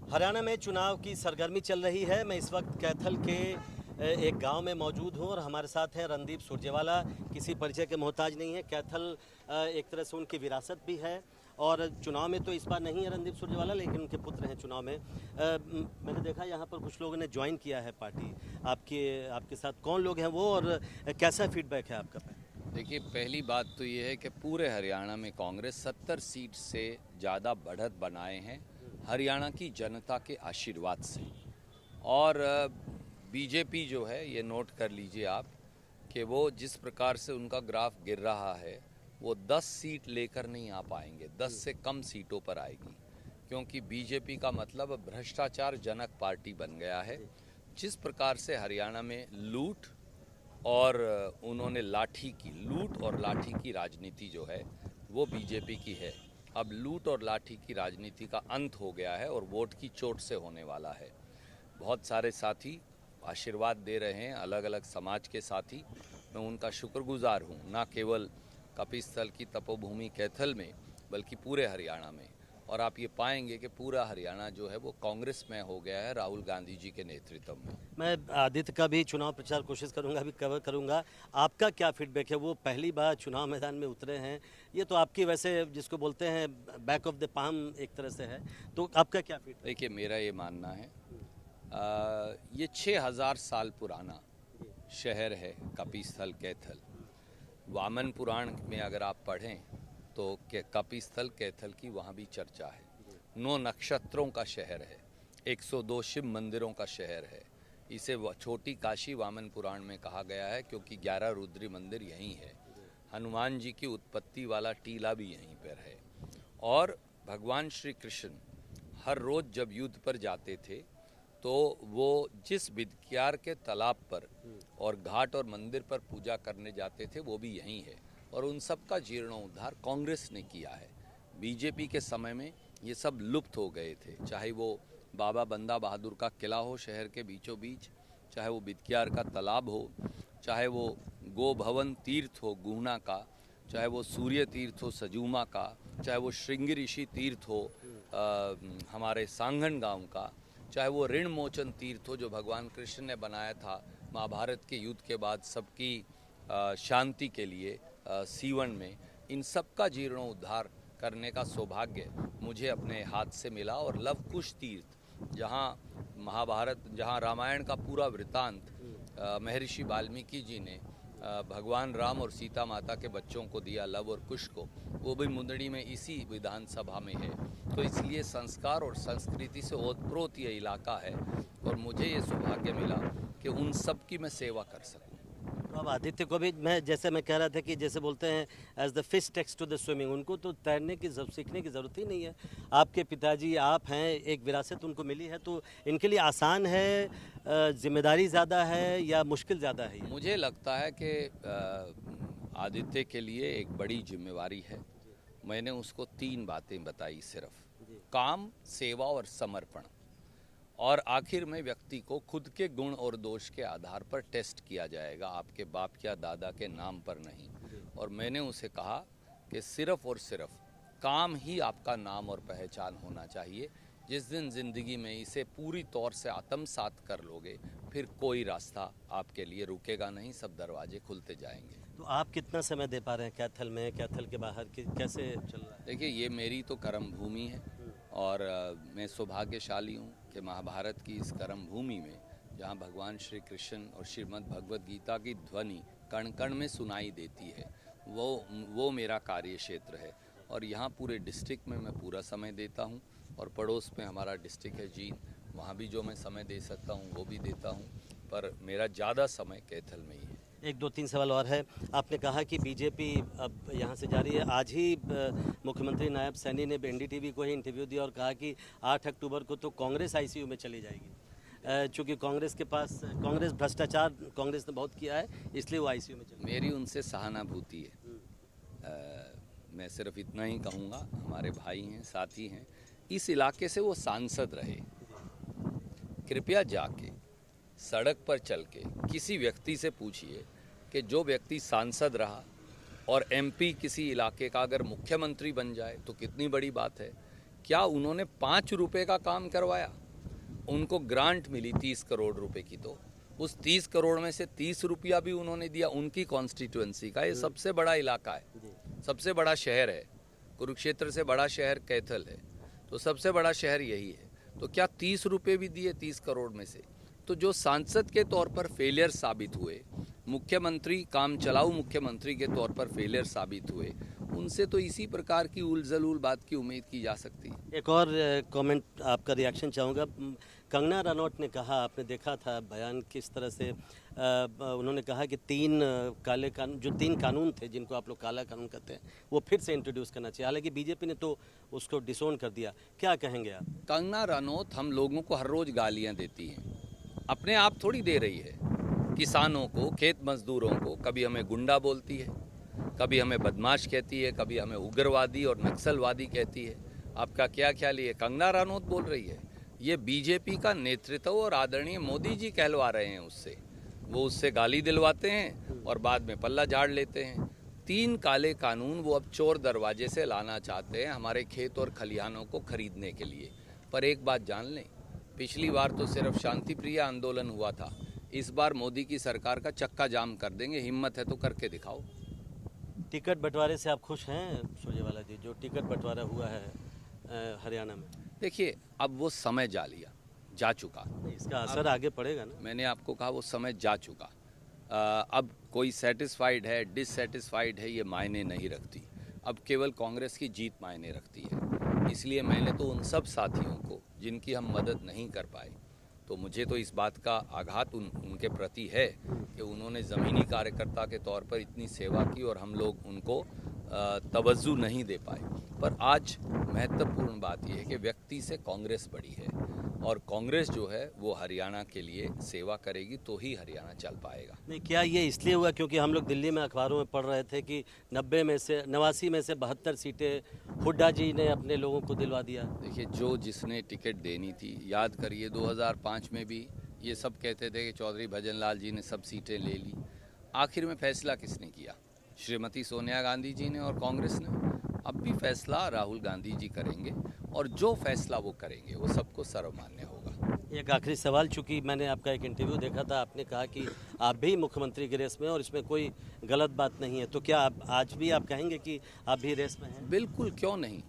हरियाणा में चुनाव की सरगर्मी चल रही है। मैं इस वक्त कैथल के एक गांव में मौजूद हूं और हमारे साथ हैं रणदीप सुरजेवाला। किसी परिचय के मोहताज नहीं है। कैथल एक तरह से उनकी विरासत भी है और चुनाव में तो इस बार नहीं है रणदीप सुरजेवाला, लेकिन उनके पुत्र हैं चुनाव में। मैंने देखा यहाँ पर कुछ लोगों ने ज्वाइन किया है पार्टी। आपके साथ कौन लोग हैं वो और कैसा फीडबैक है आपका? देखिए, पहली बात तो ये है कि पूरे हरियाणा में कांग्रेस 70 सीट से ज़्यादा बढ़त बनाए हैं हरियाणा की जनता के आशीर्वाद से। और बीजेपी जो है, ये नोट कर लीजिए आप कि वो जिस प्रकार से उनका ग्राफ गिर रहा है, वो 10 सीट लेकर नहीं आ पाएंगे, 10 से कम सीटों पर आएगी, क्योंकि बीजेपी का मतलब भ्रष्टाचार जनक पार्टी बन गया है। जिस प्रकार से हरियाणा में लूट और उन्होंने लूट और लाठी की राजनीति जो है वो बीजेपी की है। अब लूट और लाठी की राजनीति का अंत हो गया है और वोट की चोट से होने वाला है। बहुत सारे साथी आशीर्वाद दे रहे हैं, अलग अलग समाज के साथी। मैं उनका शुक्रगुजार हूँ, ना केवल कपिस्थल की तपोभूमि कैथल में बल्कि पूरे हरियाणा में। और आप ये पाएंगे कि पूरा हरियाणा जो है वो कांग्रेस में हो गया है राहुल गांधी जी के नेतृत्व में। मैं आदित्य का भी चुनाव प्रचार कोशिश करूंगा, अभी कवर करूंगा। आपका क्या फीडबैक है? वो पहली बार चुनाव मैदान में उतरे हैं। ये तो आपकी वैसे जिसको बोलते हैं बैक ऑफ द पाम एक तरह से है, तो आपका क्या फीडबैक? देखिए, मेरा ये मानना है, ये 6000 साल पुराना शहर है कपिस्थल कैथल। वामन पुराण में अगर आप पढ़ें तो कपिस्थल कैथल की वहाँ भी चर्चा है। 9 नक्षत्रों का शहर है, 102 शिव मंदिरों का शहर है। इसे छोटी काशी वामन पुराण में कहा गया है, क्योंकि 11 रुद्री मंदिर यहीं है। हनुमान जी की उत्पत्ति वाला टीला भी यहीं पर है। और भगवान श्री कृष्ण हर रोज़ जब युद्ध पर जाते थे तो वो जिस बिदक्यार के तालाब पर और घाट और मंदिर पर पूजा करने जाते थे वो भी यहीं है। और उन सब का जीर्णोद्धार कांग्रेस ने किया है। बीजेपी के समय में ये सब लुप्त हो गए थे, चाहे वो बाबा बंदा बहादुर का किला हो शहर के बीचों बीच, चाहे वो बिदक्यार का तालाब हो, चाहे वो गो भवन तीर्थ हो गुहना का, चाहे वो सूर्य तीर्थ हो सजूमा का, चाहे वो श्रृंगी ऋषि तीर्थ हो हमारे सांगन गांव का, चाहे वो ऋण मोचन तीर्थ हो जो भगवान कृष्ण ने बनाया था महाभारत के युद्ध के बाद सबकी शांति के लिए सीवन में। इन सब का जीर्णोद्धार करने का सौभाग्य मुझे अपने हाथ से मिला। और लव कुश तीर्थ, जहाँ रामायण का पूरा वृतांत महर्षि वाल्मीकि जी ने भगवान राम और सीता माता के बच्चों को दिया, लव और कुश को, वो भी मुंदड़ी में इसी विधानसभा में है। तो इसलिए संस्कार और संस्कृति से ओतप्रोत ये इलाका है और मुझे ये सौभाग्य मिला कि उन सब की मैं सेवा कर सकूं। तो अब आदित्य को भी मैं कह रहा था कि जैसे बोलते हैं as the fish takes to the swimming, उनको तो तैरने की सीखने की ज़रूरत ही नहीं है। आपके पिताजी आप हैं, एक विरासत उनको मिली है, तो इनके लिए आसान है, जिम्मेदारी ज़्यादा है या मुश्किल ज़्यादा है? मुझे लगता है कि आदित्य के लिए एक बड़ी जिम्मेवारी है। मैंने उसको 3 बातें बताई सिर्फ: काम, सेवा और समर्पण। और आखिर में व्यक्ति को खुद के गुण और दोष के आधार पर टेस्ट किया जाएगा, आपके बाप या दादा के नाम पर नहीं। और मैंने उसे कहा कि सिर्फ और सिर्फ काम ही आपका नाम और पहचान होना चाहिए। जिस दिन ज़िंदगी में इसे पूरी तौर से आत्मसात कर लोगे, फिर कोई रास्ता आपके लिए रुकेगा नहीं, सब दरवाजे खुलते जाएंगे। तो आप कितना समय दे पा रहे हैं कैथल में, कैथल के बाहर कैसे चल रहा है? देखिए, ये मेरी तो कर्म भूमि है और मैं सौभाग्यशाली हूँ कि महाभारत की इस कर्म भूमि में, जहाँ भगवान श्री कृष्ण और श्रीमद् भगवद गीता की ध्वनि कण कण में सुनाई देती है, वो मेरा कार्य क्षेत्र है। और यहाँ पूरे डिस्ट्रिक्ट में मैं पूरा समय देता हूँ। और पड़ोस में हमारा डिस्ट्रिक्ट है जींद, वहाँ भी जो मैं समय दे सकता हूँ वो भी देता हूँ, पर मेरा ज़्यादा समय कैथल में ही है। एक 2-3 सवाल और है। आपने कहा कि बीजेपी अब यहाँ से जा रही है। आज ही मुख्यमंत्री नायब सैनी ने एनडीटीवी को ही इंटरव्यू दिया और कहा कि 8 अक्टूबर को तो कांग्रेस आईसीयू में चली जाएगी, चूँकि कांग्रेस भ्रष्टाचार कांग्रेस ने बहुत किया है, इसलिए वो आईसीयू में चली। मेरी उनसे सहानुभूति है। मैं सिर्फ इतना ही कहूँगा, हमारे भाई हैं, साथी हैं, इस इलाके से वो सांसद रहे। कृपया जाके सड़क पर चल के किसी व्यक्ति से पूछिए कि जो व्यक्ति सांसद रहा और एमपी किसी इलाके का अगर मुख्यमंत्री बन जाए तो कितनी बड़ी बात है। क्या उन्होंने 5 रुपए का काम करवाया? उनको ग्रांट मिली 30 करोड़ रुपए की, तो उस 30 करोड़ में से 30 रुपया भी उन्होंने दिया उनकी कॉन्स्टिट्यूएंसी का। ये सबसे बड़ा इलाका है, सबसे बड़ा शहर है, कुरुक्षेत्र से बड़ा शहर कैथल है, तो सबसे बड़ा शहर यही है। तो क्या 30 रुपये भी दिए 30 करोड़ में से? तो जो सांसद के तौर पर फेलियर साबित हुए, मुख्यमंत्री काम चलाऊ मुख्यमंत्री के तौर पर फेलियर साबित हुए, उनसे तो इसी प्रकार की उलझुल बात की उम्मीद की जा सकती है। एक और कमेंट आपका रिएक्शन चाहूँगा। कंगना रनौत ने कहा, आपने देखा था बयान किस तरह से उन्होंने कहा कि 3 काले कानून, जो 3 कानून थे जिनको आप लोग काला कानून कहते हैं, वो फिर से इंट्रोड्यूस करना चाहिए। हालांकि बीजेपी ने तो उसको डिसोन कर दिया। क्या कहेंगे आप? कंगना रनौत हम लोगों को हर रोज गालियां देती हैं, अपने आप थोड़ी दे रही है। किसानों को, खेत मजदूरों को कभी हमें गुंडा बोलती है, कभी हमें बदमाश कहती है, कभी हमें उग्रवादी और नक्सलवादी कहती है। आपका क्या ख्याल है? कंगना रनौत बोल रही है? ये बीजेपी का नेतृत्व और आदरणीय मोदी जी कहलवा रहे हैं उससे। वो उससे गाली दिलवाते हैं और बाद में पल्ला झाड़ लेते हैं। 3 काले कानून वो अब चोर दरवाजे से लाना चाहते हैं हमारे खेत और खलिहानों को खरीदने के लिए। पर एक बात जान लें, पिछली बार तो सिर्फ शांति प्रिय आंदोलन हुआ था, इस बार मोदी की सरकार का चक्का जाम कर देंगे। हिम्मत है तो करके दिखाओ। टिकट बंटवारे से आप खुश हैं सुरजेवाला जी, जो टिकट बंटवारा हुआ है हरियाणा में? देखिए, अब वो समय जा चुका। इसका असर आगे पड़ेगा ना? मैंने आपको कहा वो समय जा चुका। अब कोई सेटिस्फाइड है, डिससेटिस्फाइड है, ये मायने नहीं रखती। अब केवल कांग्रेस की जीत मायने रखती है। इसलिए मैंने तो उन सब साथियों को जिनकी हम मदद नहीं कर पाए, तो मुझे तो इस बात का आघात उनके प्रति है कि उन्होंने ज़मीनी कार्यकर्ता के तौर पर इतनी सेवा की और हम लोग उनको तवज्जो नहीं दे पाए। पर आज महत्वपूर्ण बात यह है कि व्यक्ति से कांग्रेस बड़ी है और कांग्रेस जो है वो हरियाणा के लिए सेवा करेगी तो ही हरियाणा चल पाएगा। नहीं, क्या ये इसलिए हुआ क्योंकि हम लोग दिल्ली में अखबारों में पढ़ रहे थे कि 89 में से 72 सीटें हुड्डा जी ने अपने लोगों को दिलवा दिया? देखिए, जो जिसने टिकट देनी थी, याद करिए 2005 में भी ये सब कहते थे कि चौधरी भजन लाल जी ने सब सीटें ले ली। आखिर में फैसला किसने किया? श्रीमती सोनिया गांधी जी ने और कांग्रेस ने। अब भी फैसला राहुल गांधी जी करेंगे और जो फैसला वो करेंगे वो सबको सर्वमान्य होगा। एक आखिरी सवाल, चूंकि मैंने आपका एक इंटरव्यू देखा था, आपने कहा कि आप भी मुख्यमंत्री की रेस में और इसमें कोई गलत बात नहीं है, तो क्या आप आज भी आप कहेंगे कि आप भी रेस में हैं? बिल्कुल, क्यों नहीं।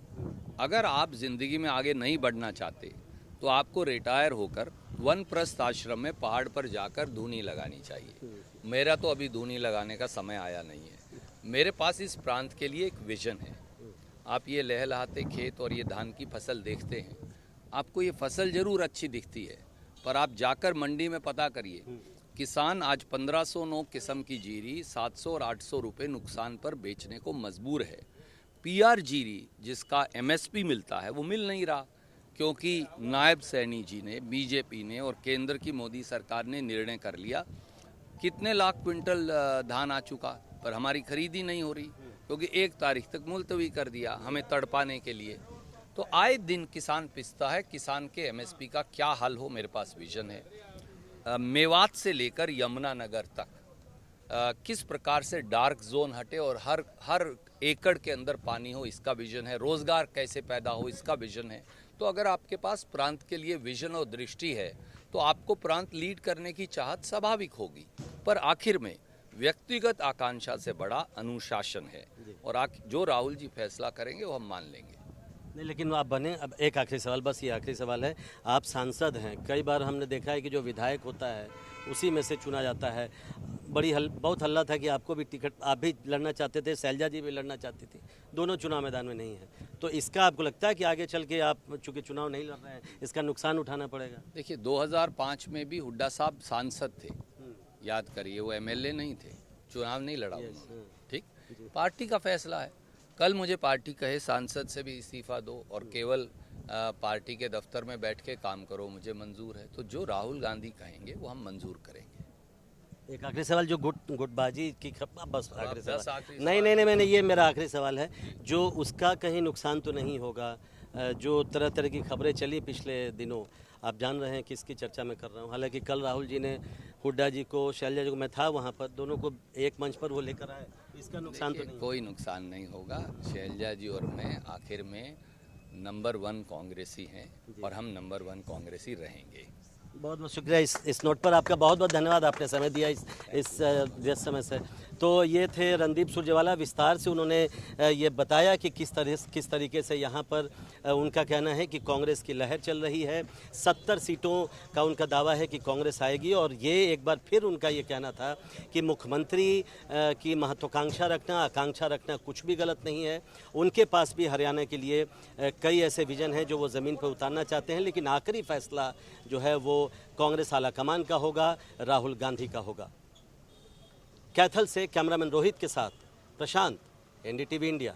अगर आप जिंदगी में आगे नहीं बढ़ना चाहते तो आपको रिटायर होकर वनप्रस्थ आश्रम में पहाड़ पर जाकर धूनी लगानी चाहिए। मेरा तो अभी धूनी लगाने का समय आया नहीं है। मेरे पास इस प्रांत के लिए एक विजन है। आप ये लहलहाते खेत और ये धान की फसल देखते हैं, आपको ये फसल जरूर अच्छी दिखती है, पर आप जाकर मंडी में पता करिए, किसान आज 1509 किस्म की जीरी 700 और 800 रुपये नुकसान पर बेचने को मजबूर है। पीआर जीरी जिसका एमएसपी मिलता है वो मिल नहीं रहा, क्योंकि नायब सैनी जी ने, बीजेपी ने और केंद्र की मोदी सरकार ने निर्णय कर लिया। कितने लाख क्विंटल धान आ चुका, पर हमारी खरीदी नहीं हो रही क्योंकि 1 तारीख तक मुलतवी कर दिया हमें तड़पाने के लिए। तो आए दिन किसान पिसता है। किसान के एमएसपी का क्या हल हो, मेरे पास विजन है। मेवात से लेकर यमुनानगर तक किस प्रकार से डार्क जोन हटे और हर एकड़ के अंदर पानी हो, इसका विजन है। रोजगार कैसे पैदा हो, इसका विजन है। तो अगर आपके पास प्रांत के लिए विजन और दृष्टि है तो आपको प्रांत लीड करने की चाहत स्वाभाविक होगी। पर आखिर में व्यक्तिगत आकांक्षा से बड़ा अनुशासन है और जो राहुल जी फैसला करेंगे वो हम मान लेंगे। नहीं, लेकिन आप बने। अब एक आखिरी सवाल, बस ये आखिरी सवाल है। आप सांसद हैं, कई बार हमने देखा है कि जो विधायक होता है उसी में से चुना जाता है। बहुत हल्ला था कि आपको भी टिकट, आप भी लड़ना चाहते थे, शैलजा जी भी लड़ना चाहती थी, दोनों चुनाव मैदान में नहीं है। तो इसका आपको लगता है कि आगे चल के आप चूँकि चुनाव नहीं लड़ रहे हैं, इसका नुकसान उठाना पड़ेगा? देखिए, 2005 में भी हुड्डा साहब सांसद थे, याद करिए, वो एमएलए नहीं थे, चुनाव नहीं लड़ा उन्होंने। ठीक, पार्टी का फैसला है। कल मुझे पार्टी कहे सांसद से भी इस्तीफा दो और केवल पार्टी के दफ्तर में बैठ के काम करो, मुझे मंजूर है। तो जो राहुल गांधी कहेंगे वो हम मंजूर करेंगे। एक आखिरी सवाल, जो गुटबाजी की बस आखिरी सवाल, आखिरी नहीं, मैंने ये मेरा आखिरी सवाल है, जो उसका कहीं नुकसान तो नहीं होगा? जो तरह तरह की खबरें चली पिछले दिनों, आप जान रहे हैं किसकी चर्चा मैं कर रहा हूँ। हालांकि कल राहुल जी ने हुड्डा जी को, शैलजा जी को, मैं था वहाँ पर, दोनों को एक मंच पर वो लेकर आए, इसका नुकसान तो नहीं? कोई नुकसान नहीं होगा। शैलजा जी और मैं आखिर में नंबर 1 कांग्रेसी हैं और हम नंबर 1 कांग्रेसी रहेंगे। बहुत बहुत शुक्रिया इस नोट पर आपका बहुत बहुत धन्यवाद, आपने समय दिया इस व्यस्त समय से। तो ये थे रणदीप सुरजेवाला, विस्तार से उन्होंने ये बताया कि किस तरीके से यहाँ पर उनका कहना है कि कांग्रेस की लहर चल रही है। 70 सीटों का उनका दावा है कि कांग्रेस आएगी और ये एक बार फिर उनका ये कहना था कि मुख्यमंत्री की महत्वाकांक्षा रखना, आकांक्षा रखना कुछ भी गलत नहीं है। उनके पास भी हरियाणा के लिए कई ऐसे विजन हैं जो वो ज़मीन पर उतारना चाहते हैं, लेकिन आखिरी फैसला जो है वो कांग्रेस आलाकमान का होगा, राहुल गांधी का होगा। कैथल से कैमरामैन रोहित के साथ प्रशांत, एनडीटीवी इंडिया।